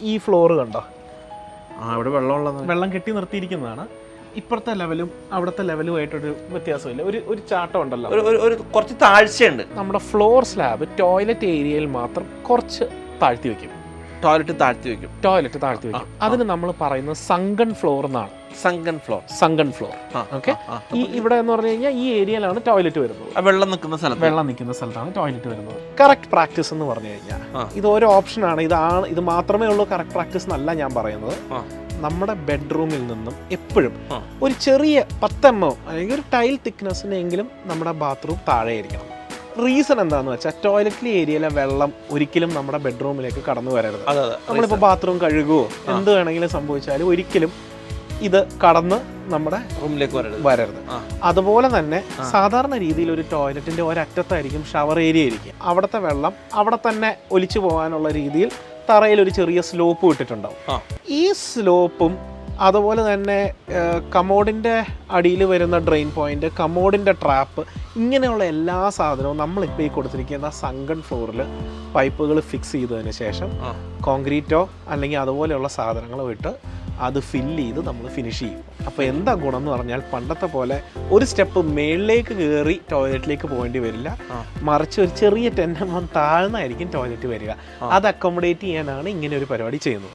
ഈ ഫ്ലോർ കണ്ടോ, ഇവിടെ വെള്ളം കെട്ടി നിർത്തിയിരിക്കുന്നതാണ്. ഇപ്പുറത്തെ ലെവലും അവിടുത്തെ ലെവലുമായിട്ടൊരു വ്യത്യാസമില്ല, ഒരു ചാട്ടം ഉണ്ടല്ലോ, ഒരു കുറച്ച് താഴ്ചയുണ്ട്. നമ്മുടെ ഫ്ലോർ സ്ലാബ് ടോയ്ലറ്റ് ഏരിയയിൽ മാത്രം കുറച്ച് താഴ്ത്തി വെക്കും. ടോയ്ലറ്റ് താഴ്ത്തി വെക്കും. അതിന് നമ്മൾ പറയുന്നത് സങ്കൺ ഫ്ലോർ എന്നാണ്. സങ്കൺ ഫ്ലോർ. ഓക്കെ, ഈ ഇവിടെ എന്ന് പറഞ്ഞു കഴിഞ്ഞാൽ ഈ ഏരിയയിലാണ് ടോയ്ലറ്റ് വരുന്നത്. വെള്ളം നിൽക്കുന്ന സ്ഥലത്താണ് ടോയ്ലറ്റ് വരുന്നത്. കറക്റ്റ് പ്രാക്ടീസ് എന്ന് പറഞ്ഞു കഴിഞ്ഞാൽ ഇത് ഓരോ ഓപ്ഷനാണ്. ഇത് മാത്രമേ ഉള്ളൂ കറക്റ്റ് പ്രാക്ടീസ് എന്നല്ല ഞാൻ പറയുന്നത്. നമ്മുടെ ബെഡ്റൂമിൽ നിന്നും എപ്പോഴും ഒരു ചെറിയ 10 mm അല്ലെങ്കിൽ ഒരു ടൈൽ തിക്നെസ്സിനെങ്കിലും നമ്മുടെ ബാത്റൂം താഴെ ഇരിക്കണം. റീസൺ എന്താണെന്ന് വെച്ചാൽ ടോയ്ലറ്റിലെ ഏരിയയിലെ വെള്ളം ഒരിക്കലും നമ്മുടെ ബെഡ്റൂമിലേക്ക് കടന്നു വരരുത്. നമ്മളിപ്പോൾ ബാത്റൂം കഴുകുകയോ എന്ത് വേണമെങ്കിലും സംഭവിച്ചാലും ഒരിക്കലും ഇത് കടന്ന് നമ്മുടെ റൂമിലേക്ക് വരരുത്. അതുപോലെ തന്നെ സാധാരണ രീതിയിൽ ഒരു ടോയ്ലറ്റിന്റെ ഒരറ്റത്തായിരിക്കും ഷവർ ഏരിയ ഇരിക്കും. അവിടുത്തെ വെള്ളം അവിടെ തന്നെ ഒലിച്ചു പോകാനുള്ള രീതിയിൽ തറയിൽ ഒരു ചെറിയ സ്ലോപ്പ് ഇട്ടിട്ടുണ്ടാവും. ഈ സ്ലോപ്പും അതുപോലെ തന്നെ കമോഡിൻ്റെ അടിയിൽ വരുന്ന ഡ്രെയിൻ പോയിന്റ്, കമോഡിൻ്റെ ട്രാപ്പ്, ഇങ്ങനെയുള്ള എല്ലാ സാധനവും നമ്മളിപ്പോൾ ഈ കൊടുത്തിരിക്കുന്ന സങ്കൺ ഫ്ലോറിൽ പൈപ്പുകൾ ഫിക്സ് ചെയ്തതിന് ശേഷം കോൺക്രീറ്റോ അല്ലെങ്കിൽ അതുപോലെയുള്ള സാധനങ്ങളോ ഇട്ട് അത് ഫില്ല് ചെയ്ത് നമ്മൾ ഫിനിഷ് ചെയ്യും. അപ്പോൾ എന്താ ഗുണം എന്ന് പറഞ്ഞാൽ പണ്ടത്തെ പോലെ ഒരു സ്റ്റെപ്പ് മേളിലേക്ക് കയറി ടോയ്ലറ്റിലേക്ക് പോകേണ്ടി വരില്ല, മറിച്ച് ഒരു ചെറിയ 10 mm താഴ്ന്നായിരിക്കും ടോയ്ലറ്റ് വരിക. അത് അക്കോമഡേറ്റ് ചെയ്യാനാണ് ഇങ്ങനെ ഒരു പരിപാടി ചെയ്യുന്നത്.